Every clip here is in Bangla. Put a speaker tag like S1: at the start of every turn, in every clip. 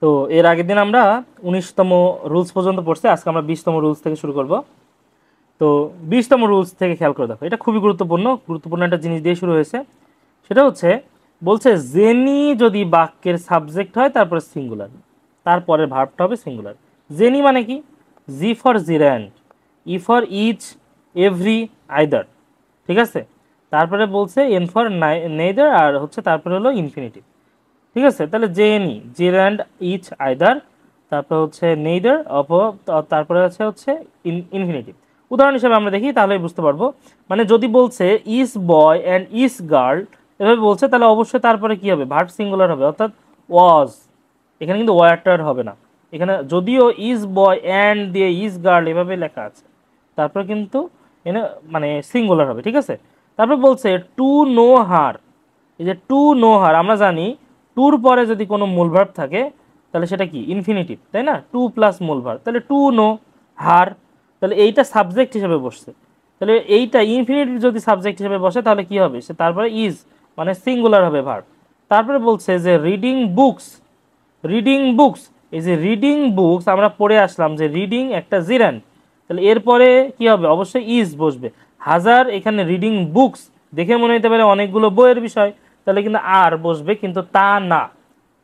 S1: তো এর আগের দিন আমরা 19তম রুলস পর্যন্ত পড়ছি, আজকে আমরা 20তম রুলস থেকে শুরু করব। তো 20তম রুলস থেকে খেয়াল করে দেখো, এটা খুবই গুরুত্বপূর্ণ একটা জিনিস দিয়ে শুরু হয়েছে। সেটা হচ্ছে বলছে জেনি যদি বাক্যের সাবজেক্ট হয় তারপরে সিঙ্গুলার, তারপরে ভার্বটা হবে সিঙ্গুলার। জেনি মানে কি? G for gerund, E for each, every, either. ঠিক আছে, তারপরে বলছে এন ফর নেইদার, আর হচ্ছে তারপরে হলো ইনফিনিটিভ। ঠিক আছে, তাহলে জেনি, জিরান্ড, ইচ, আইদার, তারপর হচ্ছে নেইদার, তারপরে হচ্ছে ইনফিনিটিভ। উদাহরণ হিসেবে আমরা দেখি, তাহলে বুঝতে পারবো। মানে যদি বলছে ইস বয় অ্যান্ড ইস গার্ল, এভাবে বলছে, তাহলে অবশ্যই তারপরে কি হবে? ভার্ব সিঙ্গুলার হবে, অর্থাৎ ওয়াজ। এখানে কিন্তু ওয়াটার হবে না। এখানে যদিও ইজ বয় অ্যান্ড দিয়ে ইজ গার্ল এভাবে লেখা আছে, তারপরে কিন্তু এখানে মানে সিঙ্গুলার হবে। ঠিক আছে, তারপর বলছে টু নো হার। এই যে টু নো হার, আমরা জানি টুর পরে যদি কোনো মূল ভার্ব থাকে তাহলে সেটা কি? ইনফিনিটিভ, তাই না? টু প্লাস মূল ভার্ব, তাহলে টু নো হার, তাহলে এইটা সাবজেক্ট হিসেবে বসছে। তাহলে এইটা ইনফিনিটিভ যদি সাবজেক্ট হিসেবে বসে তাহলে কি হবে? সে তারপরে ইজ মানে সিঙ্গুলার হবে ভার্ব। তারপরে বলছে যে রিডিং বুকস, রিডিং বুকস। এই যে রিডিং বুকস আমরা পড়ে আসলাম যে রিডিং একটা জিরান, তাহলে এরপরে কি হবে? অবশ্যই ইজ বসবে। হাজার, এখানে রিডিং বুকস দেখে মনে হতে পারে অনেকগুলো বইয়ের বিষয়, তাহলে কিন্তু আর বসবে, কিন্তু তা না।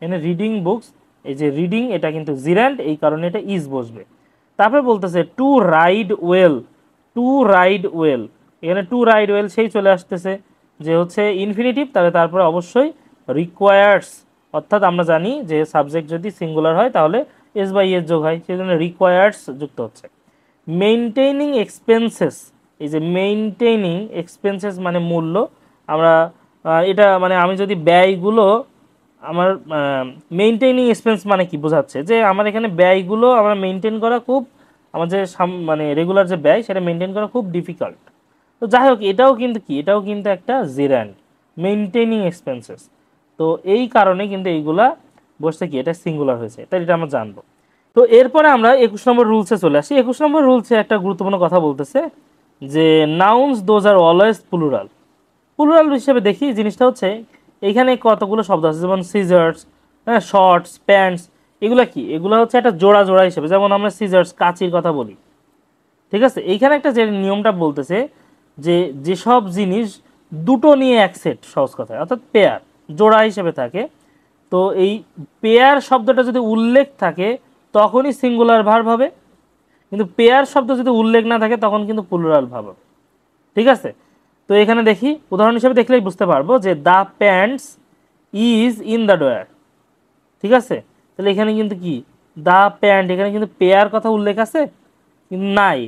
S1: এখানে রিডিং বুকস, এই যে রিডিং এটা কিন্তু জিরান্ড, এই কারণে এটা ইজ বসবে। তারপরে বলতেছে to ride well, to ride well. এখানে টু রাইড ওয়েল সেই চলে আসতেছে যে হচ্ছে ইনফিনিটিভ, তাহলে তারপরে অবশ্যই রিকোয়ার্স, অর্থাৎ আমরা জানি যে সাবজেক্ট যদি সিঙ্গুলার হয় তাহলে এস বাই এস যোগ হয়, সেই জন্য রিকোয়ার্স যুক্ত হচ্ছে। মেইনটেইনিং এক্সপেন্সেস, এই যে মেইনটেইনিং এক্সপেন্সেস মানে মূল্য। আমরা এটা মানে আমি যদি ব্যয়গুলো আমার মেইনটেইনিং এক্সপেন্স মানে কি বোঝাচ্ছে? যে আমার এখানে ব্যয়গুলো আমরা মেনটেন করা খুব, আমার যে মানে রেগুলার যে ব্যয় সেটা মেনটেন করা খুব ডিফিকাল্ট। তো যাই হোক, এটাও কিন্তু কি? এটাও কিন্তু একটা জেরান্ড, মেইনটেইনিং এক্সপেন্সেস। তো এই কারণে কিন্তু এইগুলা বসতে কি এটা সিঙ্গুলার হয়েছে, তাই এটা আমরা জানবো। তো এরপরে আমরা 21 নম্বর রুলসে চলে আসি। 21 নম্বর রুলসে একটা গুরুত্বপূর্ণ কথা বলতেছে যে nouns those are always plural. Plural হিসেবে দেখি জিনিসটা হচ্ছে এইখানে কতগুলো শব্দ আছে, যেমন সিজার্স, হ্যাঁ, শর্টস, প্যান্টস, এগুলা কি? এগুলো হচ্ছে একটা জোড়া জোড়া হিসেবে, যেমন আমরা সিজার্স কাঁচির কথা বলি। ঠিক আছে, এইখানে একটা যে নিয়মটা বলতেছে যে যেসব জিনিস দুটো নিয়ে এক সেট, সহজ কথায় অর্থাৎ পেয়ার, জোড়া হিসেবে থাকে, তো এই পেয়ার শব্দটা যদি উল্লেখ থাকে তখনই সিঙ্গুলার ভার্ব হবে, কিন্তু পেয়ার শব্দ যদি উল্লেখ না থাকে তখন কিন্তু প্লুরাল ভার্ব হবে। ঠিক আছে, তো এখানে দেখি উদাহরণ হিসেবে দেখলেই বুঝতে পারবো যে the pants is in the drawer. ঠিক আছে, তাহলে এখানে কিন্তু কি? দ্য প্যান্ট, এখানে কিন্তু পেয়ার কথা উল্লেখ আছে কিন্তু নাই।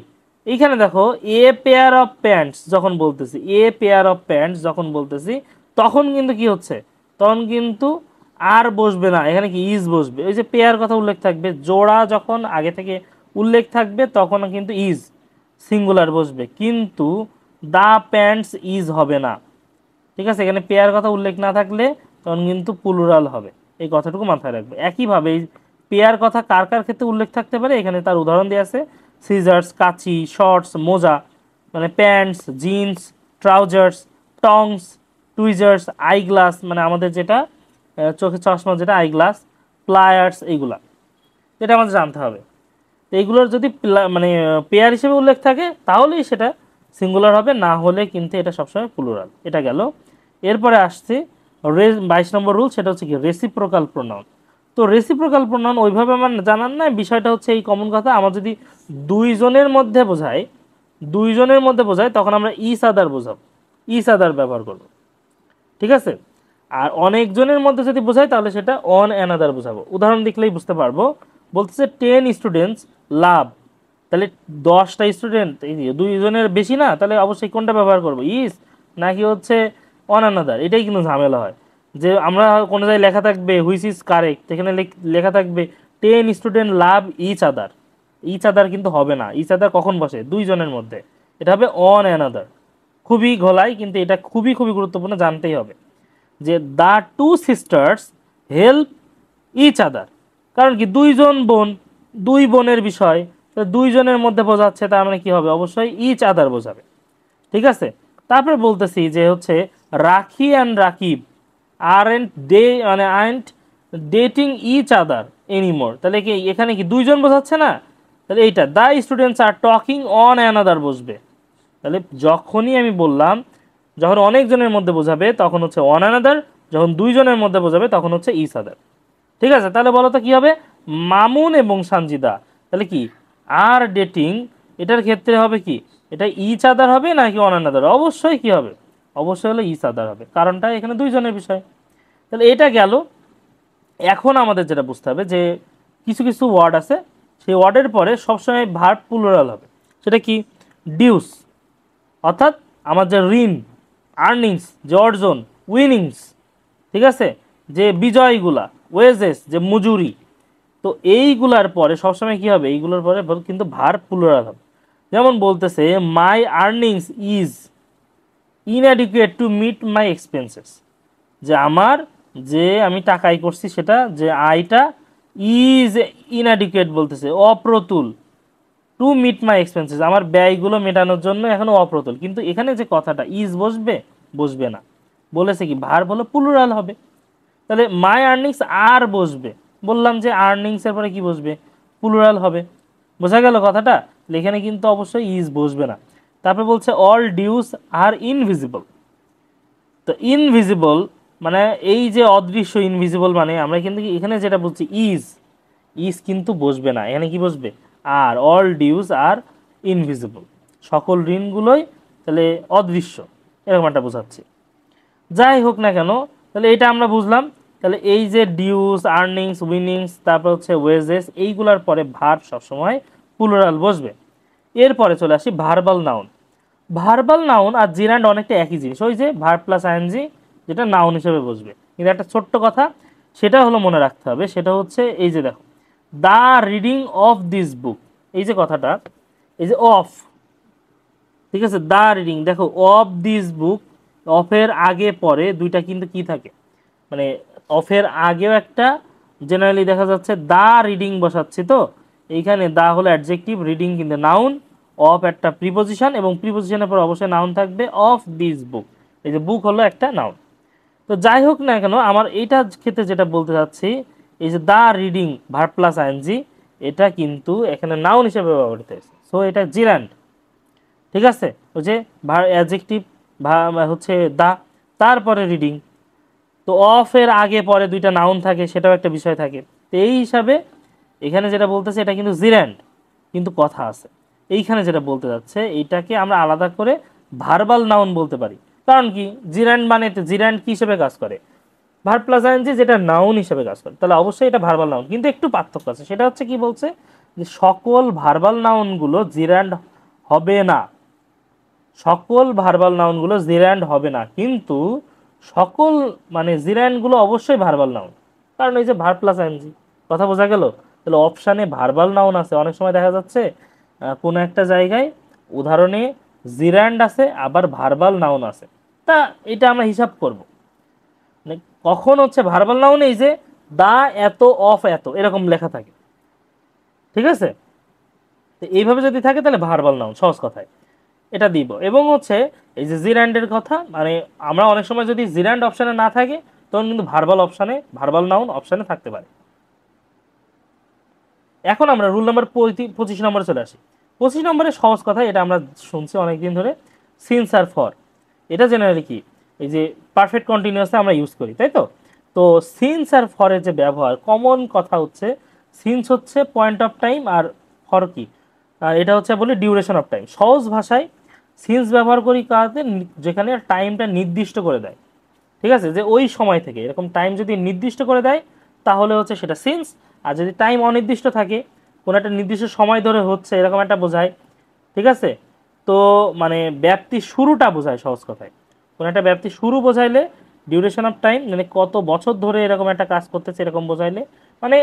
S1: এইখানে দেখো এ পেয়ার অফ প্যান্টস যখন বলতেছি, এ পেয়ার অফ প্যান্টস যখন বলতেছি, তখন কিন্তু কি হচ্ছে? তখন কিন্তু আর বসবে না, এখানে কি ইজ বসবে। ওই যে পেয়ার কথা উল্লেখ থাকবে, জোড়া যখন আগে থেকে উল্লেখ থাকবে তখন কিন্তু ইজ সিঙ্গুলার বসবে, কিন্তু দা প্যান্টস ইজ হবে না। ঠিক আছে, এখানে পেয়ার কথা উল্লেখ না থাকলে তখন কিন্তু প্লুরাল হবে, এই কথাটুকু মাথায় রাখবে। একইভাবে এই পেয়ার কথা কার কার ক্ষেত্রে উল্লেখ থাকতে পারে, এখানে তার উদাহরণ দেওয়া আছে। সিজার্স কাঁচি, শর্টস মোজা, মানে pants jeans, trousers tongs, tweezers eye glass, মানে আমাদের যেটা চোখে চশমা যেটা আই গ্লাস, প্লায়ার্স, এইগুলা এটা আমাদের জানতে হবে। তো এইগুলোর যদি মানে পেয়ার হিসেবে উল্লেখ থাকে তাহলেই সেটা সিঙ্গুলার হবে, না হলে কিন্তু এটা সবসময় প্লুরাল। এটা গেল। এরপরে আসছে 22 নম্বর রুল, সেটা হচ্ছে কি রেসিপ্রোকাল প্রোনাউন। তো রেসিপ্রোকাল প্রোনাউন ওইভাবে আমার জানার নাই, বিষয়টা হচ্ছে এই কমন কথা, আমার যদি দুইজনের মধ্যে বোঝায়, দুইজনের মধ্যে বোঝায় তখন আমরা ইচ আদার বোঝাবো, ইচ আদার ব্যবহার করব। ঠিক আছে, আর অনেকজনের মধ্যে যদি বোঝায় তাহলে সেটা অন অ্যানাদার বোঝাবো। উদাহরণ দেখলেই বুঝতে পারবো। বলতেছে 10 স্টুডেন্টস লাভ, তাহলে 10টা স্টুডেন্ট, এই দুইজনের বেশি না, তাহলে অবশ্যই কোনটা ব্যবহার করবো? ইজ নাকি হচ্ছে অন অ্যানাদার? এটাই কিন্তু ঝামেলা হয়, যে আমরা কোনো জায়গায় লেখা থাকবে হুইচ ইজ কারেক্ট, এখানে লেখা থাকবে 10 student love each other. Each other কিন্তু হবে না, ইচ আদার কখন বসে? দুইজনের মধ্যে, এটা হবে অন অ্যানাদার। খুবই ঘোলাই, কিন্তু এটা খুবই খুবই গুরুত্বপূর্ণ, জানতেই হবে যে the two sisters help each other. কারণ কি? দুইজন বোন, দুই বোনের বিষয়, তো দুইজনের মধ্যে বোঝাচ্ছে, তার মানে কি হবে? অবশ্যই ইচ আদার বোঝাবে। ঠিক আছে, তারপরে বলতেছি যে হচ্ছে রাখি অ্যান্ড রাকিব আরেন্ট দে, মানে aren't dating each other anymore, তাহলে কি এখানে কি দুইজন বোঝাচ্ছে না? তাহলে এইটা the students are talking on another বসবে। তাহলে যখনই আমি বললাম যখন অনেকজনের মধ্যে বোঝাবে তখন হচ্ছে অন অ্যানাদার, যখন দুইজনের মধ্যে বোঝাবে তখন হচ্ছে ইচ আদার। ঠিক আছে, তাহলে বলো তো কি হবে? মামুন এবং সানজিদা, তাহলে কি আর ডেটিং, এটার ক্ষেত্রে হবে কি এটা ইচ আদার হবে নাকি অন অ্যানাদার? অবশ্যই কি হবে? অবশ্যই হলো ইচ আদার হবে, কারণটা এখানে দুইজনের বিষয়। তাহলে এটা গেল। এখন আমাদের যেটা বুঝতে হবে যে কিছু কিছু ওয়ার্ড আছে সেই ওয়ার্ডের পরে সবসময় ভার্ব প্লুরাল হবে। সেটা কি? ডিউস, অর্থাৎ আমার যে ঋণ, আর্নিংস যে অর্জন, উইনিংস, ঠিক আছে, যে বিজয়গুলা, ওয়েজেস যে মজুরি, তো এইগুলার পরে সবসময় কি হবে? এইগুলোর পরে কিন্তু ভার্ব প্লুরাল হবে। যেমন বলতেছে my earnings is inadequate to meet my expenses, যে আমার যে আমি টাকা আয় করছি সেটা যে আয়টা ইজ ইনঅ্যাডিকুয়েট বলতেছে, অপ্রতুল, টু মিট মাই এক্সপেন্সেস, আমার ব্যয়গুলো মেটানোর জন্য এখনো অপ্রতুল। কিন্তু এখানে যে কথাটা ইজ বসবে, বসবে না, বলেছে কি ভার্ব হলো প্লুরাল হবে। তাহলে মাই আর্নিংস আর বসবে, বললাম যে আর্নিংস এর পরে কি বসবে? প্লুরাল হবে। বোঝা গেল কথাটা? এখানে কিন্তু অবশ্যই ইজ বসবে না। তারপরে বলছে অল ডিউস আর ইনভিজিবল। তো ইনভিজিবল মানে এই যে অদৃশ্য, ইনভিজিবল মানে আমরা কিন্তু এখানে যেটা বলছি ইজ, ইজ কিন্তু বসবে না, এখানে কি বসবে? আর অল ডিউস আর ইনভিজিবল, সকল ঋণগুলোই তাহলে অদৃশ্য, এরকম একটা বোঝাচ্ছে। যাই হোক না কেন, তাহলে এটা আমরা বুঝলাম। তাহলে এই যে ডিউস, আর্নিংস, উইনিংস, তারপর হচ্ছে ওয়েজেস, এইগুলার পরে ভার্ব সবসময় প্লুরাল বসবে। এরপরে চলে আসি ভার্বাল নাউন। ভার্বাল নাউন আর জিরান্ড অনেকটা একই জিনিস, ওই যে ভার্ব প্লাস আইএনজি যেটা নাউন হিসেবে বসবে। কিন্তু একটা ছোট্ট কথা সেটা হলো মনে রাখতে হবে, সেটা হচ্ছে এই যে দেখো the reading of this book, এই যে কথাটা, এই যে অফ, ঠিক আছে, দ্য রিডিং, দেখো অফ দিস বুক, অফের আগে পরে দুইটা কিন্তু কি থাকে, মানে অফের আগেও একটা জেনারেলি দেখা যাচ্ছে দা রিডিং বসাচ্ছি, তো এইখানে দা হলো অ্যাডজেক্টিভ, রিডিং কিন্তু নাউন, অফ একটা প্রিপোজিশন, এবং প্রিপোজিশনের পর অবশ্যই নাউন থাকবে, অফ দিস বুক, এই যে বুক হলো একটা নাউন। তো যাই হোক না কেন আমার এইটার ক্ষেত্রে যেটা বলতে চাচ্ছি, এই যে দা রিডিং ভার্ব প্লাস আইএনজি, এটা কিন্তু এখানে নাউন হিসেবে ব্যবহৃত হয়েছে, সো এটা জিরান্ড। ঠিক আছে, ওই যে অ্যাডজেক্টিভ হচ্ছে দা, তারপরে রিডিং, তো অফ এর আগে পরে দুইটা নাউন থাকে, সেটাও একটা বিষয় থাকে। তো এই হিসাবে এখানে যেটা বলতেছে এটা কিন্তু জিরান্ড, কিন্তু কথা আছে এইখানে যেটা বলতে যাচ্ছে এইটাকে আমরা আলাদা করে ভার্বাল নাউন বলতে পারি। কারণ কি জিরান্ড মানে জিরান্ড কি হিসেবে কাজ করে? ভার্ব প্লাস আইএনজি যেটা নাউন হিসেবে কাজ করে, তাহলে অবশ্যই এটা ভার্বাল নাউন। কিন্তু একটু পার্থক্য আছে, সেটা হচ্ছে কি বলছে যে সকল ভার্বাল নাউনগুলো জিরান্ড হবে না, সকল ভার্বাল নাউনগুলো জিরান্ড হবে না, কিন্তু সকল মানে জিরান্ডগুলো অবশ্যই ভার্বাল নাউন, কারণ এই যে ভার্ব প্লাস আইএনজি। কথা বোঝা গেল? তাহলে অপশানে ভার্বাল নাউন আছে, অনেক সময় দেখা যাচ্ছে কোনো একটা জায়গায় উদাহরণে জিরান্ড আছে আবার ভার্বাল নাউন আছে, তা এটা আমরা হিসাব করব। মানে কখন হচ্ছে ভার্বাল নাউন, এই যে দা এত অফ এত এরকম লেখা থাকে, ঠিক আছে, তো এইভাবে যদি থাকে তাহলে ভার্বাল নাউন, সহজ কথায় এটা দিব। এবং হচ্ছে এই যে জিরান্ডের কথা, মানে আমরা অনেক সময় যদি জিরান্ড অপশানে না থাকে তখন কিন্তু ভার্বাল অপশানে, ভার্বাল নাউন অপশানে থাকতে পারে। এখন আমরা রুল নাম্বার 25 নম্বরে চলে আসি। 25 নম্বরে সহজ কথা, এটা আমরা শুনছি অনেকদিন ধরে, সিন্স আর ফর, এটা জেনারেলি কি এই যে পারফেক্ট কন্টিনিউয়াসে আমরা ইউজ করি, তাই তো? তো সিন্স আর ফরের যে ব্যবহার, কমন কথা হচ্ছে সিন্স হচ্ছে পয়েন্ট অফ টাইম, আর ফর কি এটা হচ্ছে বলি ডিউরেশন অফ টাইম। সহজ ভাষায় সিন্স ব্যবহার করি কাজে যেখানে টাইমটা নির্দিষ্ট করে দেয়, ঠিক আছে, যে ওই সময় থেকে এরকম টাইম যদি নির্দিষ্ট করে দেয় তাহলে হচ্ছে সেটা সিন্স। আর যদি টাইম অনির্দিষ্ট থাকে, কোনো একটা নির্দিষ্ট সময় ধরে হচ্ছে এরকম একটা বোঝায়, ঠিক আছে, তো মানে ব্যাপ্তি শুরুটা বোঝায় সহজ কথায়। কোনো একটা ব্যাপ্তি শুরু বোঝাইলে ডিউরেশন অফ টাইম মানে কত বছর ধরে এরকম একটা কাজ করতেছে এরকম বোঝাইলে, মানে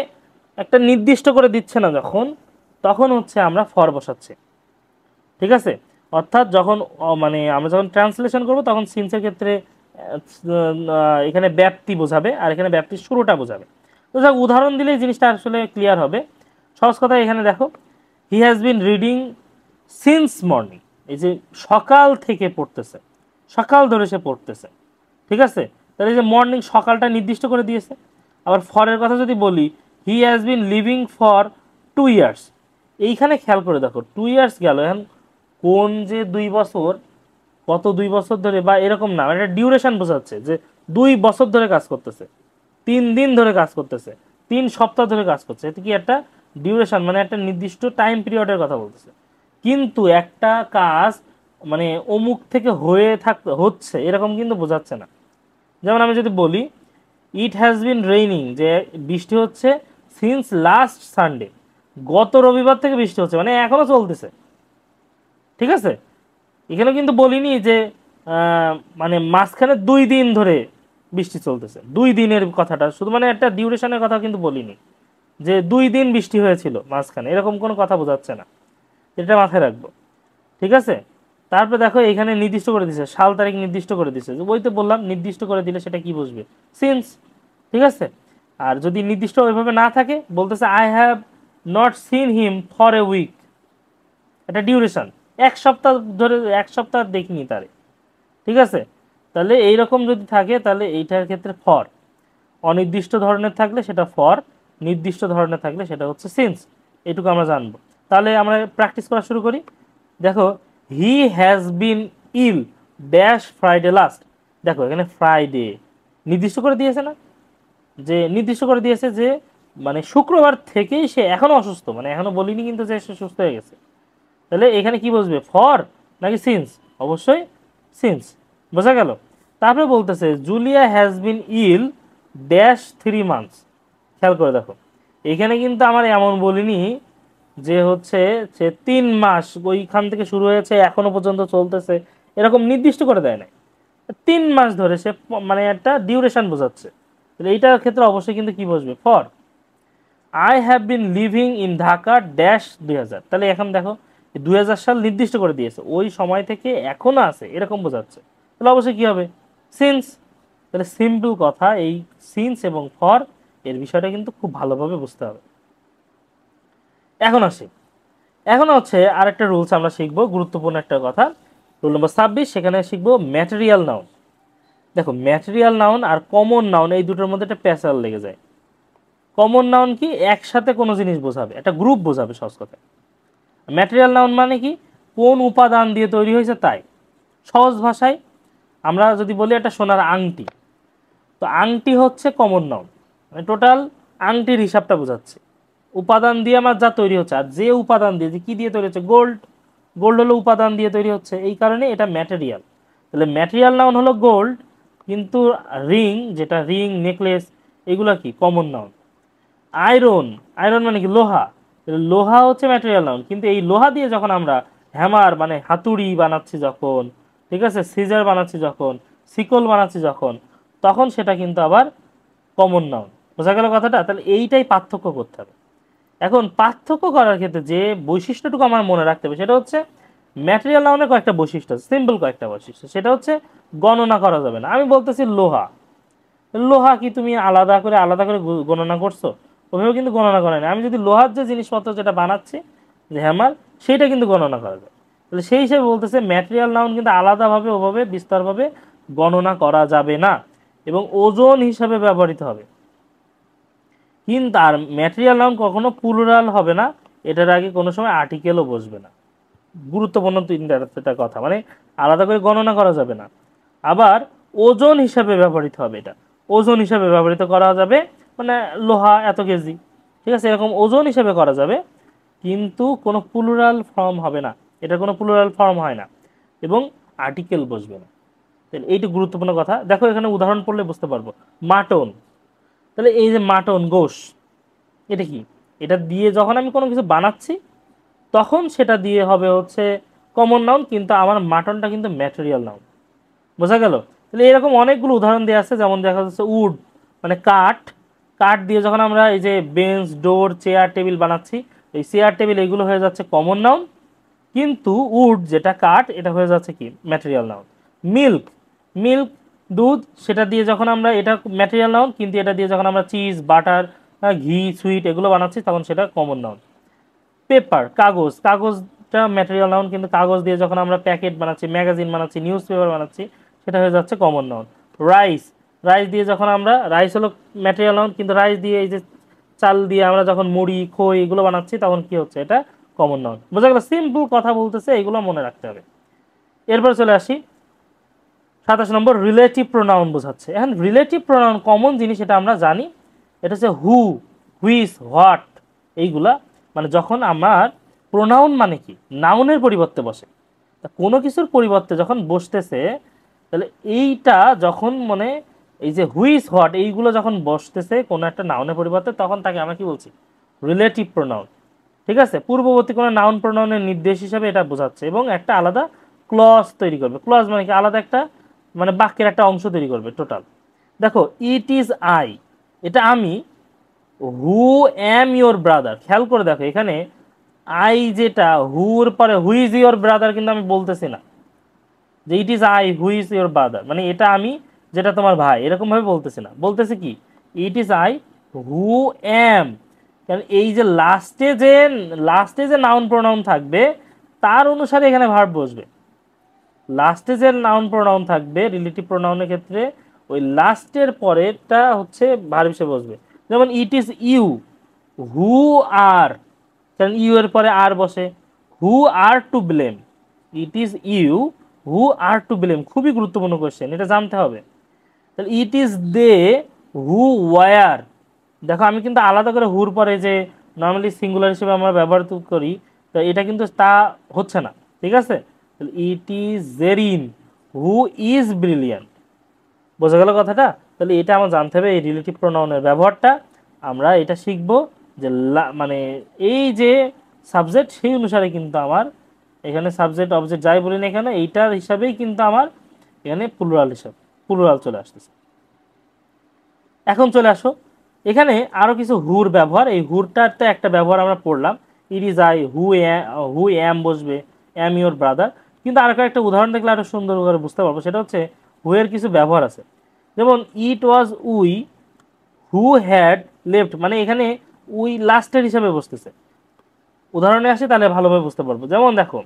S1: একটা নির্দিষ্ট করে দিচ্ছে না যখন, তখন হচ্ছে আমরা ফর বসাচ্ছি, ঠিক আছে। অর্থাৎ যখন মানে আমরা যখন ট্রান্সলেশন করব তখন সিন্সের ক্ষেত্রে এখানে ব্যাপ্তি বোঝাবে আর এখানে ব্যাপ্তির শুরুটা বোঝাবে। তো যাক উদাহরণ দিলেই জিনিসটা আসলে ক্লিয়ার হবে। সহজ কথা এখানে দেখো, he has been reading since morning, এই যে সকাল থেকে পড়তেছে, সকাল ধরে সে পড়তেছে, ঠিক আছে, তাহলে এই যে মর্নিং সকালটা নির্দিষ্ট করে দিয়েছে। আবার ফরের কথা যদি বলি, হি has been living for 2 years. এইখানে খেয়াল করে দেখো 2 ইয়ার্স গেল, এখন কোন যে 2 বছর, কত 2 বছর ধরে বা এরকম না, এটা ডিউরেশন বোঝাচ্ছে যে 2 বছর ধরে কাজ করতেছে, 3 দিন ধরে কাজ করতেছে, 3 সপ্তাহ ধরে কাজ করছে। এটা কি একটা ডিউরেশন, মানে একটা নির্দিষ্ট টাইম পিরিয়ডের কথা বলতেছে। কিন্তু একটা কাজ মানে অমুক থেকে হচ্ছে এরকম কিন্তু বোঝাচ্ছে না। যেমন আমি যদি বলি ইট হ্যাজ বিন রেইনিং, যে বৃষ্টি হচ্ছে সিন্স লাস্ট সানডে, গত রবিবার থেকে বৃষ্টি হচ্ছে, মানে এখনো চলতেছে। ঠিক আছে, এখানে কিন্তু বলিনি যে মানে মাঝখানে 2 দিন ধরে বৃষ্টি চলতেছে, 2 দিনের কথাটা শুধু, মানে একটা ডিউরেশনের কথা কিন্তু বলিনি যে 2 দিন বৃষ্টি হয়েছিল মাঝখানে, এরকম কোনো কথা বোঝাচ্ছে না, এটা মাথায় রাখবো। ঠিক আছে, তারপরে দেখো এখানে নির্দিষ্ট করে দিছে, সাল তারিখ নির্দিষ্ট করে দিছে, ওই তো বললাম নির্দিষ্ট করে দিলে সেটা কি বুঝবে, সিন্স। ঠিক আছে, আর যদি নির্দিষ্ট ওইভাবে না থাকে, বলতেছে I have not seen him for a week, এটা ডিউরেশন, 1 সপ্তাহ ধরে, 1 সপ্তাহ দেখিনি তারে। ঠিক আছে, তাহলে এইরকম যদি থাকে তাহলে এইটার ক্ষেত্রে ফর, অনির্দিষ্ট ধরনের থাকলে সেটা ফর, নির্দিষ্ট ধরনের থাকলে সেটা হচ্ছে সিন্স। এটুকু আমরা জানবো। তাহলে আমরা প্র্যাকটিস করা শুরু করি। দেখো he has been ill dash Friday last, দেখো এখানে ফ্রাইডে নির্দিষ্ট করে দিয়েছে না, যে নির্দিষ্ট করে দিয়েছে যে মানে শুক্রবার থেকেই সে এখনো অসুস্থ, মানে এখনো বলিনি কিন্তু যে সে সুস্থ হয়ে গেছে। তাহলে এখানে কি বুঝবে, ফর নাকি সিন্স? অবশ্যই সিন্স, বোঝা গেল। তারপরে বলতেছে Julia has been ill dash 3 months, খেয়াল করে দেখো এখানে কিন্তু আমার এমন বলিনি যে হচ্ছে সে 3 মাস ওইখান থেকে শুরু হয়েছে এখনো পর্যন্ত চলতেছে, এরকম নির্দিষ্ট করে দেয় নাই। 3 মাস ধরে সে মানে একটা ডিউরেশন বোঝাচ্ছে, তাহলে এইটার ক্ষেত্রে অবশ্যই কিন্তু কি বসবে, for. I have been living in Dhaka dash 2000, তাহলে এখন দেখো 2000 সাল নির্দিষ্ট করে দিয়েছে, ওই সময় থেকে এখনো আছে এরকম বোঝাচ্ছে, তাহলে অবশ্যই কি হবে, সিন্স। তাহলে সিম্পল কথা, এই সিন্স এবং ফর এর বিষয়টা কিন্তু খুব ভালোভাবে বুঝতে হবে। এখন আসি, এখন হচ্ছে আরেকটা রুলস আমরা শিখবো, গুরুত্বপূর্ণ একটা কথা, রুল নম্বর 26, সেখানে শিখবো ম্যাটেরিয়াল নাউন। দেখো ম্যাটেরিয়াল নাউন আর কমন নাউন এই দুটোর মধ্যে একটা প্যাচাল লেগে যায়। কমন নাউন কি, একসাথে কোনো জিনিস বোঝাবে, একটা গ্রুপ বোঝাবে সহজ কথায়। ম্যাটেরিয়াল নাউন মানে কি, কোন উপাদান দিয়ে তৈরি হয়েছে তাই। সহজ ভাষায় আমরা যদি বলি একটা সোনার আংটি, তো আংটি হচ্ছে কমন নাউন, মানে টোটাল আংটির হিসাবটা বোঝাচ্ছে, উপাদান দিয়ে আমার যা তৈরি হচ্ছে। আর যে উপাদান দিয়ে, যে কি দিয়ে তৈরি হচ্ছে, গোল্ড, গোল্ড হলো উপাদান দিয়ে তৈরি হচ্ছে, এই কারণে এটা ম্যাটেরিয়াল। তাহলে ম্যাটেরিয়াল নাউন হলো গোল্ড, কিন্তু রিং, যেটা রিং নেকলেস, এগুলো কি কমন নাউন। আয়রন, আয়রন মানে কি লোহা, লোহা হচ্ছে ম্যাটেরিয়াল নাউন, কিন্তু এই লোহা দিয়ে যখন আমরা হ্যামার মানে হাতুড়ি বানাচ্ছি যখন, ঠিক আছে, সিজার বানাচ্ছি যখন, শিকল বানাচ্ছি যখন, তখন সেটা কিন্তু আবার কমন নাউন। বোঝা গেল কথাটা? তাহলে এইটাই পার্থক্য করতে হবে। এখন পার্থক্য করার ক্ষেত্রে যে বৈশিষ্ট্যটুকু আমার মনে রাখতে হবে সেটা হচ্ছে ম্যাটেরিয়াল নাউনের কয়েকটা বৈশিষ্ট্য, সিম্পল কয়েকটা বৈশিষ্ট্য, সেটা হচ্ছে গণনা করা যাবে না। আমি বলতেছি লোহা, লোহা কি তুমি আলাদা করে গণনা করছো? ওভাবে কিন্তু গণনা করে না। আমি যদি লোহার যে জিনিসপত্র যেটা বানাচ্ছি, যে হ্যামার, সেইটা কিন্তু গণনা করা যায়। তাহলে সেই হিসেবে বলতেছে ম্যাটেরিয়াল নাউন কিন্তু আলাদাভাবে ওভাবে বিস্তারভাবে গণনা করা যাবে না, এবং ওজন হিসাবে ব্যবহৃত হবে। কিন্তু আর ম্যাটেরিয়াল নাউন কখনো প্লুরাল হবে না, এটার আগে কোনো সময় আর্টিকেলও বসবে না। গুরুত্বপূর্ণ তিনটা কথা, মানে আলাদা করে গণনা করা যাবে না। আবার ওজন হিসাবে ব্যবহৃত হবে, এটা ওজন হিসাবে ব্যবহৃত করা যাবে, মানে লোহা এত কেজি, ঠিক আছে, এরকম ওজন হিসাবে করা যাবে, কিন্তু কোনো প্লুরাল ফর্ম হবে না, এটা কোনো প্লুরাল ফর্ম হয় না, এবং আর্টিকেল বসবে না। তাহলে এইটা গুরুত্বপূর্ণ কথা। দেখো এখানে উদাহরণ পড়লে বুঝতে পারবো, মাটন, তাহলে এই যে মাটন গোশ, এটা কি, এটা দিয়ে যখন আমি কোনো কিছু বানাচ্ছি তখন সেটা দিয়ে হবে হচ্ছে কমন নাউন, কিন্তু আমার মাটনটা কিন্তু ম্যাটেরিয়াল নাউন। বোঝা গেল? তাহলে এরকম অনেকগুলো উদাহরণ দেওয়া আছে, যেমন দেখা যাচ্ছে উড মানে কাঠ, কাঠ দিয়ে যখন আমরা এই যে বেঞ্চ, ডোর, চেয়ার, টেবিল বানাচ্ছি, এই চেয়ার টেবিল এগুলো হয়ে যাচ্ছে কমন নাউন, কিন্তু উড যেটা কাঠ, এটা হয়ে যাচ্ছে কি ম্যাটেরিয়াল নাউন। মিল্ক, মিল্ক দুধ, সেটা দিয়ে যখন আমরা, এটা ম্যাটেরিয়াল নাউন, কিন্তু এটা দিয়ে যখন আমরা চিজ, বাটার, ঘি, সুইট এগুলো বানাচ্ছি তখন সেটা কমন নাউন। পেপার কাগজ, কাগজটা ম্যাটেরিয়াল নাউন, কিন্তু কাগজ দিয়ে যখন আমরা প্যাকেট বানাচ্ছি, ম্যাগাজিন বানাচ্ছি, নিউজ পেপার বানাচ্ছি, সেটা হয়ে যাচ্ছে কমন নাউন। রাইস, রাইস দিয়ে যখন আমরা, রাইস হলো ম্যাটেরিয়াল নাউন, কিন্তু রাইস দিয়ে এই যে চাল দিয়ে আমরা যখন মুড়ি খই এগুলো বানাচ্ছি তখন কি হচ্ছে, এটা কমন নাউন। বোঝা গেল? সিম্পল কথা বলতেছে, এগুলো মনে রাখতে হবে। এরপর চলে আসি 27 নম্বর, রিলেটিভ প্রোনাউন বোঝাচ্ছে। এখন রিলেটিভ প্রোনাউন কমন জিনিস, এটা আমরা জানি, এটা হচ্ছে হু, হুইচ, হোয়াট, এইগুলা। মানে যখন আমার প্রোনাউন মানে কি, নাউনের পরিবর্তে বসে, তা কোনো কিছুর পরিবর্তে যখন বসতেছে, তাহলে এইটা যখন মানে এই যে হুইচ, হোয়াট এইগুলো যখন বসতেছে কোনো একটা নাউনের পরিবর্তে, তখন তাকে আমরা কি বলছি, রিলেটিভ প্রোনাউন। ঠিক আছে, পূর্ববর্তী কোনো নাউন প্রোনাউনের নির্দেশ হিসাবে এটা বোঝাচ্ছে, এবং একটা আলাদা ক্লজ তৈরি করবে। ক্লজ মানে কি, আলাদা একটা মানে বাক্যের একটা অংশ তৈরি করবে টোটাল। দেখো, ইট ইজ আই, এটা আমি। হু অ্যাম ইয়োর ব্রাদার, খেয়াল করে দেখো এখানে আই যেটা, হুর পরে হু ইজ ইয়োর ব্রাদার কিন্তু আমি বলতেছি না যে it is I who is your brother, মানে এটা আমি যেটা তোমার ভাই, এরকম ভাবে বলতেছি না। বলতেছি কি, ইট ইজ আই হু অ্যাম। কারণ এই যে লাস্টে যে নাউন প্রোনাউন থাকবে তার অনুসারে এখানে ভার্ব বসবে। লাস্টে যে নাউন প্রোনাউন থাকবে রিলেটিভ প্রোনাউনের ক্ষেত্রে, ওই লাস্টের পরেরটা হচ্ছে ভার্ব হিসেবে বসবে। যেমন ইট ইজ ইউ হু আর, কারণ ইউ এর পরে আর বসে, who are to blame. It is you who are to blame, খুবই গুরুত্বপূর্ণ কোয়েশ্চেন, এটা জানতে হবে। তাহলে it is they who were, দেখো আমি কিন্তু আলাদা করে হুর পরে যে নর্মালি সিঙ্গুলার হিসেবে আমরা ব্যবহার করি, তো এটা কিন্তু তা হচ্ছে না। ঠিক আছে, তাহলে it is Zerin who is brilliant. বোঝা গেল কথাটা? তাহলে এটা আমার জানতে হবে, এই রিলেটিভ প্রোনাউনের ব্যবহারটা আমরা এটা শিখবো যে মানে এই যে সাবজেক্ট সেই অনুসারে কিন্তু আমার এখানে সাবজেক্ট অবজেক্ট যাই বলি না এখানে, এইটার হিসাবেই কিন্তু আমার এখানে প্লুরাল চলে আসতেছে। এখন চলে আসো, এখানে আরো কিছু হুর ব্যবহার। এই হুরটার তো একটা ব্যবহার আমরা পড়লাম, ইট ইজ আই হু অ্যাম বসবে, অ্যাম ইউর ব্রাদার। কিন্তু আর একটা উদাহরণ দেখলে আরো সুন্দর করে বুঝতে পারবো, সেটা হচ্ছে হু এর কিছু ব্যবহার আছে। যেমন it was we who had left, মানে এখানে উই লাস্টের হিসাবে বসতেছে। উদাহরণে আসি তাহলে ভালোভাবে বুঝতে পারবো। যেমন দেখো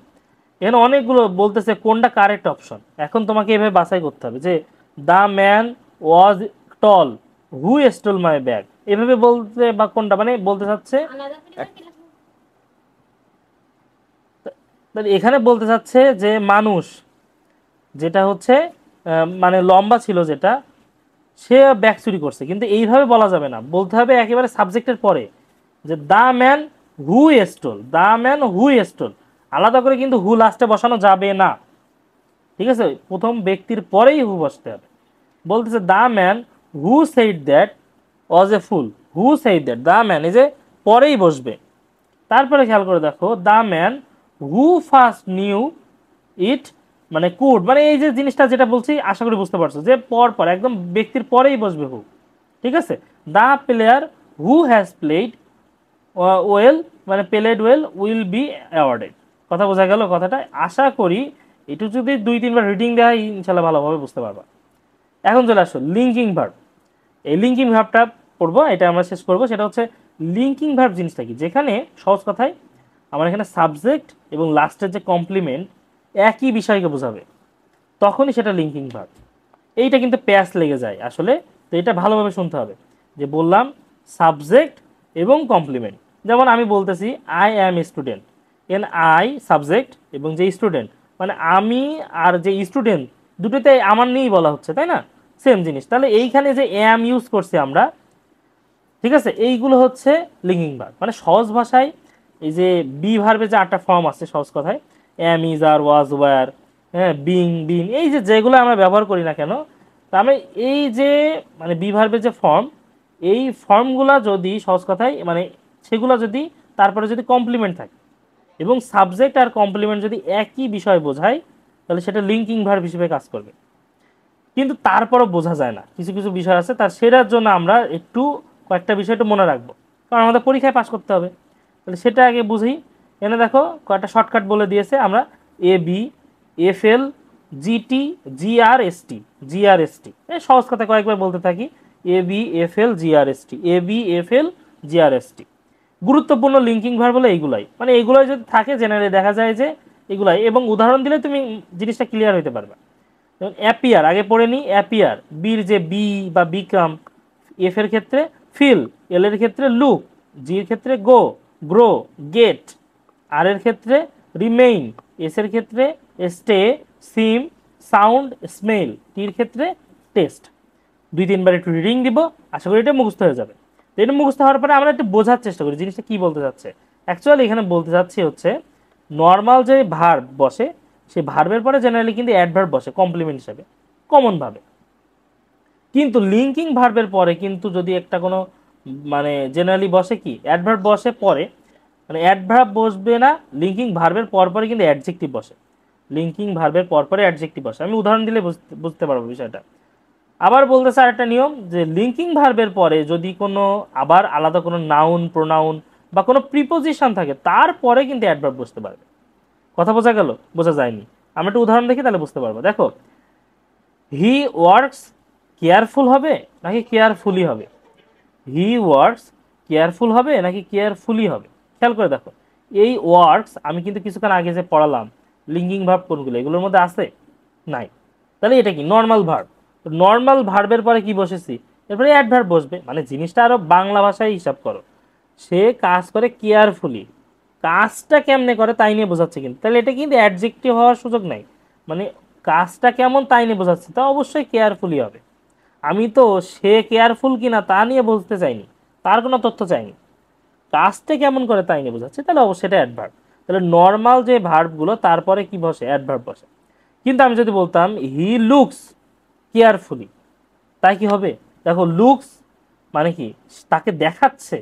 S1: এখানে অনেকগুলো বলতেছে কোনটা কারেক্ট অপশন, এখন তোমাকে এভাবে বাছাই করতে হবে যে the man was tall who stole my bag, এভাবে বলতে বা কোনটা মানে বলতে চাচ্ছে, এখানে বলতে চাচ্ছে যে মানুষ যেটা হচ্ছে মানে লম্বা ছিল যেটা, সে ব্যাগ চুরি করছে, কিন্তু এইভাবে বলা যাবে না, বলতে হবে একেবারে সাবজেক্টের পরে যে the man who stole, the man who stole, আলাদা করে কিন্তু হু লাস্টে বসানো যাবে না। ঠিক আছে, প্রথম ব্যক্তির পরেই হু বসতে হবে। বলতেছে the man who said that was a fool, who said that, the man এই যে পরেই বসবে। তারপরে খেয়াল করে দেখো the man who first knew it, মানে কুড, মানে এই যে জিনিসটা যেটা বলছি আশা করি বুঝতে পারছো, যে পর পর একদম ব্যক্তির পরেই বসবে হু। ঠিক আছে, the player who has played well, মানে played well will be awarded. কথা বোঝা গেল কথাটা? আশা করি একটু যদি 2-3 বার রিডিং দেওয়া হয় ইনশাল্লাহ ভালোভাবে বুঝতে পারবা। এখন চলে আসো লিঙ্কিং ভার্ব। এই লিঙ্কিং ভার্বটা পড়বো, এটা আমরা শেষ করবো। সেটা হচ্ছে লিঙ্কিং ভার্ব জিনিসটা কি, যেখানে সহজ কথায় আমার এখানে সাবজেক্ট এবং লাস্টের যে কমপ্লিমেন্ট একই বিষয়কে বোঝাবে, তখনই সেটা লিঙ্কিং ভার্ব। এইটা কিন্তু প্যাস লেগে যায় আসলে, তো এটা ভালোভাবে শুনতে হবে। যে বললাম সাবজেক্ট এবং কমপ্লিমেন্ট, যেমন আমি বলতেছি I am student, N I subject এবং যে স্টুডেন্ট মানে আমি আর যে স্টুডেন্ট দুটোতে আমার নিয়েই বলা হচ্ছে, তাই না? সেম জিনিস। তাহলে এইখানে যে অ্যাম ইউজ করছি আমরা, ঠিক আছে, এইগুলো হচ্ছে লিঙ্কিং ভার্ব। মানে সহজ ভাষায় এই যে বি ভার্বে যে 8টা ফর্ম আছে সহজ কথায়, অ্যাম, ইজ, আর, ওয়াজ, ওয়্যার, হ্যাঁ, বিং, বিন, এই যে যেগুলো আমরা ব্যবহার করি না কেন, তা আমি এই যে মানে বি ভার্বের যে ফর্ম, এই ফর্মগুলা যদি সহজ কথায় মানে সেগুলো যদি তারপরে যদি কমপ্লিমেন্ট থাকে এবং সাবজেক্ট আর কমপ্লিমেন্ট যদি একই বিষয় বোঝায়, তাহলে সেটা লিঙ্কিং ভার্ব হিসেবে কাজ করবে। কিন্তু তারপরও বোঝা যায় না, কিছু কিছু বিষয় আছে, তার সেটার জন্য আমরা একটু কয়েকটা বিষয় একটু মনে রাখবো, কারণ আমাদের পরীক্ষায় পাস করতে হবে। তাহলে সেটা আগে বুঝি। এনে দেখো কয়েকটা শর্টকাট বলে দিয়েছে, আমরা A B, F L, GT, জিআরএসটি, জিআরএসটি, এই সহজ কথা কয়েকবার বলতে থাকি, A B F L জিআরএসটি, A B F L জিআরএসটি। গুরুত্বপূর্ণ লিঙ্কিং ভার্ব বলে এইগুলাই, মানে এইগুলাই যদি থাকে জেনারেলি দেখা যায় যে এগুলাই, এবং উদাহরণ দিলে তুমি জিনিসটা ক্লিয়ার হইতে পারবে। যেমন অ্যাপিয়ার আগে পড়ে নিই, অ্যাপিয়ার বির যে বি বা বিকাম, এফ এর ক্ষেত্রে ফিল, এল এর ক্ষেত্রে লুক, জি এর ক্ষেত্রে গো, গ্রো, গেট, আর এর ক্ষেত্রে রিমেইন, এস এর ক্ষেত্রে স্টে, সিম, সাউন্ড, স্মেল, টির ক্ষেত্রে টেস্ট। 2-3 বার একটু রিডিং দিব, আশা করি এটা মুখস্থ হয়ে যাবে। তো এটা মুখস্থ হওয়ার পরে আমরা একটু বোঝার চেষ্টা করি জিনিসটা কি বলতে যাচ্ছে। অ্যাকচুয়ালি এখানে বলতে যাচ্ছি হচ্ছে নর্মাল যে ভার্ব বসে সেই ভার্বের পরে জেনারেলি কিন্তু অ্যাডভার্ব বসে কমপ্লিমেন্ট হিসাবে কমন ভাবে, কিন্তু লিঙ্কিং ভার্বের পরে কিন্তু যদি একটা কোনো মানে জেনারেলি বসে কি অ্যাডভার্ব বসে পরে, মানে অ্যাডভার্ব বসবে না, লিঙ্কিং ভার্বের পরপরে কিন্তু অ্যাডজেক্টিভ বসে, লিঙ্কিং ভার্বের পরপরে অ্যাডজেক্টিভ বসে। আমি উদাহরণ দিলে বুঝতে পারবো বিষয়টা। আবার বলতেছে আরেকটা নিয়ম যে লিঙ্কিং ভার্বের পরে যদি কোনো আবার আলাদা কোনো নাউন, প্রোনাউন বা কোনো প্রিপোজিশন থাকে তারপরে কিন্তু অ্যাডভার্ব বসতে পারবে। কথা বোঝা গেল? বোঝা যায়নি? আমরা একটু উদাহরণ দেখি তাহলে বুঝতে পারবো। দেখো, হি ওয়ার্কস কেয়ারফুল হবে নাকি কেয়ারফুলি হবে? হি ওয়ার্কস কেয়ারফুল হবে নাকি কেয়ারফুলি হবে? খেয়াল করে দেখো, এই ওয়ার্কস আমি কিন্তু কিছুক্ষণ আগে যে পড়ালাম লিঙ্কিং ভার্ব কোনগুলো, এগুলোর মধ্যে আছে? নাই। তাহলে এটা কি নর্মাল ভার্ব? নর্মাল ভার্বের পরে কি বসেছি, এরপরে অ্যাডভার্ব বসবে। মানে জিনিসটা আরো বাংলা ভাষায় হিসাব করো, সে কাজ করে কেয়ারফুলি, কাজটা কেমনে করে তাই নিয়ে বোঝাচ্ছে কিন্তু, তাহলে এটা কিন্তু অ্যাডজেক্টিভ হওয়ার সুযোগ নাই। মানে কাজটা কেমন তাই নিয়ে বোঝাচ্ছে, তা অবশ্যই কেয়ারফুলি হবে। আমি তো সে কেয়ারফুল কিনা তা নিয়ে বুঝতে চাইনি, তার কোনো তথ্য চাইনি, কাজটা কেমন করে তাই নিয়ে বোঝাচ্ছে, তাহলে অবশ্যই এটা অ্যাডভার্ব। তাহলে নর্মাল যে ভার্বগুলো তারপরে কি বসে, অ্যাডভার্ব বসে। কিন্তু আমি যদি বলতাম হি লুকস কেয়ারফুলি, তাই কি হবে? দেখো, লুকস মানে কি তাকে দেখাচ্ছে,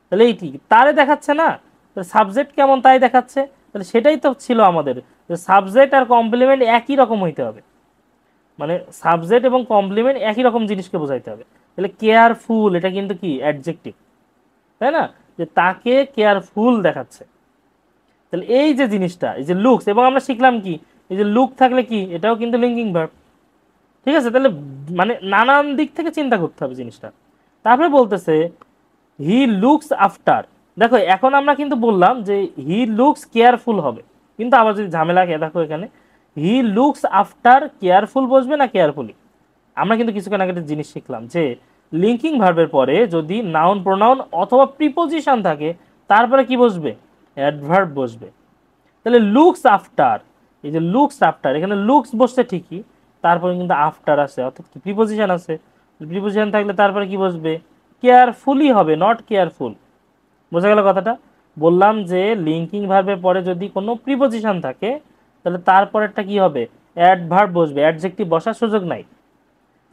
S1: তাহলে এইটি তারে দেখাচ্ছে না, সাবজেক্ট কেমন তাই দেখাচ্ছে, তাহলে সেটাই তো ছিল আমাদের, সাবজেক্ট আর কমপ্লিমেন্ট একই রকম হইতে হবে, মানে সাবজেক্ট এবং কমপ্লিমেন্ট একই রকম জিনিসকে বোঝাইতে হবে। তাহলে কেয়ারফুল এটা কিন্তু কি অ্যাডজেক্টিভ, তাই না, যে তাকে কেয়ারফুল দেখাচ্ছে। তাহলে এই যে জিনিসটা, এই যে লুকস, এবং আমরা শিখলাম কি এই যে লুক থাকলে কি এটাও কিন্তু লিঙ্কিং ভার্ব। ঠিক আছে, তাহলে মানে নানান দিক থেকে চিন্তা করতে হবে জিনিসটা। তারপরে বলতেছে হি লুকস আফটার, দেখো এখন আমরা কিন্তু বললাম যে হি লুকস কেয়ারফুল হবে, কিন্তু আবার যদি ঝামেলা দেখো এখানে হি লুকস আফটার কেয়ারফুল বসবে না কেয়ারফুলি। আমরা কিন্তু কিছুক্ষণ আগে একটা জিনিস শিখলাম যে লিঙ্কিং ভার্বের পরে যদি নাউন, প্রোনাউন অথবা প্রিপোজিশন থাকে তারপরে কি বসবে, অ্যাডভার্ব বসবে। তাহলে লুকস আফটার, এই যে লুকস আফটার, এখানে লুকস বসছে ঠিকই, তারপরে কিন্তু আফটার আছে, অর্থাৎ কি প্রিপোজিশন আছে, প্রিপোজিশন থাকলে তারপরে কি বসবে, কেয়ারফুলি হবে, নট কেয়ারফুল। বোঝা গেল কথাটা? বললাম যে লিঙ্কিং ভার্বের পরে যদি কোনো প্রিপোজিশন থাকে তাহলে তারপরেরটা কি হবে, অ্যাডভার্ব বসবে, অ্যাডজেক্টিভ বসার সুযোগ নাই।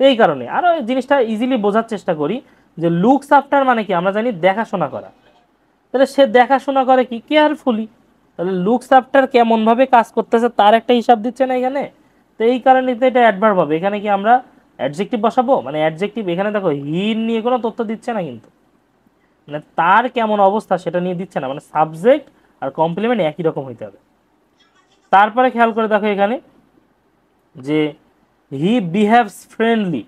S1: এই কারণে আরো জিনিসটা ইজিলি বোঝার চেষ্টা করি যে লুকস আফটার মানে কি, আমরা জানি দেখাশোনা করা, তাহলে সে দেখাশোনা করে কি কেয়ারফুলি, তাহলে লুকস আফটার কেমন ভাবে কাজ করতেছে তার একটা হিসাব দিচ্ছে না এখানে, তো এই কারণে তো এটা অ্যাডভার্ব হবে। এখানে কি আমরা অ্যাডজেক্টিভ বসাবো, মানে অ্যাডজেক্টিভ এখানে দেখো হি নিয়ে কোনো তথ্য দিচ্ছে না কিন্তু, মানে তার কেমন অবস্থা সেটা নিয়ে দিচ্ছে না, মানে সাবজেক্ট আর কমপ্লিমেন্ট একই রকম হইতে হবে। তারপরে খেয়াল করে দেখো এখানে যে হি বিহেভস ফ্রেন্ডলি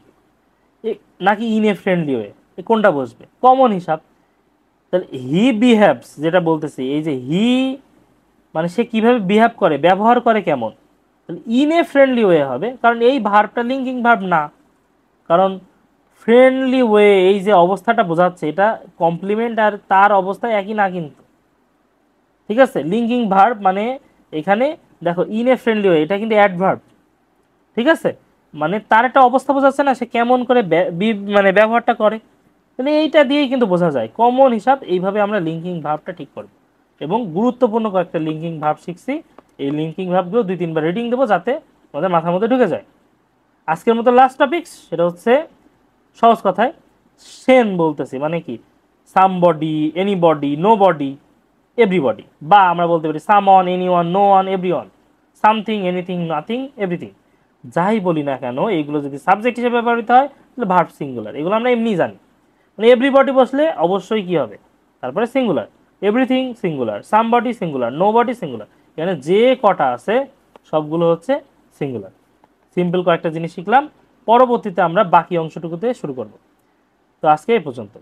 S1: নাকি ইন এ ফ্রেন্ডলি ওয়ে, কোনটা বসবে, কমন হিসাব। তাহলে হি বিহেভস যেটা বলতেছি, এই যে হি মানে সে কিভাবে বিহেভ করে, ব্যবহার করে কেমন, তাহলে ইন এ ফ্রেন্ডলি ওয়ে হবে, কারণ এই ভার্বটা লিঙ্কিং ভার্ব না, কারণ ফ্রেন্ডলি ওয়ে এই যে অবস্থাটা বোঝাচ্ছে এটা কমপ্লিমেন্ট আর তার অবস্থা একই না কিন্তু। ঠিক আছে, লিঙ্কিং ভার্ব মানে এখানে দেখো ইন এ ফ্রেন্ডলি ওয়ে, এটা কিন্তু অ্যাডভার্ব। ঠিক আছে, মানে তার একটা অবস্থা বোঝাচ্ছে না, সে কেমন করে মানে ব্যবহারটা করে, তাহলে এইটা দিয়েই কিন্তু বোঝা যায় কমন হিসাব। এইভাবে আমরা লিঙ্কিং ভার্বটা ঠিক করব, এবং গুরুত্বপূর্ণ কয়েকটা লিঙ্কিং ভার্ব শিখছি। এই লিঙ্কিং ভার্বগুলো 2-3 বার রিডিং দেবো যাতে আমাদের মাথার মধ্যে ঢুকে যায়। আজকের মতো লাস্ট টপিক, সেটা হচ্ছে সহজ কথায় সেন বলতেছি, মানে কি somebody, anybody, nobody, everybody, বা আমরা বলতে পারি someone, anyone, no one, everyone, something, anything, nothing, everything. যাই বলি না কেন এইগুলো যদি সাবজেক্ট হিসেবে ব্যবহৃত হয় তাহলে ভার্ব সিঙ্গুলার, এগুলো আমরা এমনি জানি। মানে এভরিবডি বসলে অবশ্যই কি হবে, তারপরে singular, everything singular, somebody singular, nobody singular, এখানে যে কটা আছে সবগুলো হচ্ছে সিঙ্গুলার। সিম্পল কয়েকটা জিনিস শিখলাম, পরবর্তীতে আমরা বাকি অংশটুকুতে শুরু করব। তো আজকে এই পর্যন্ত।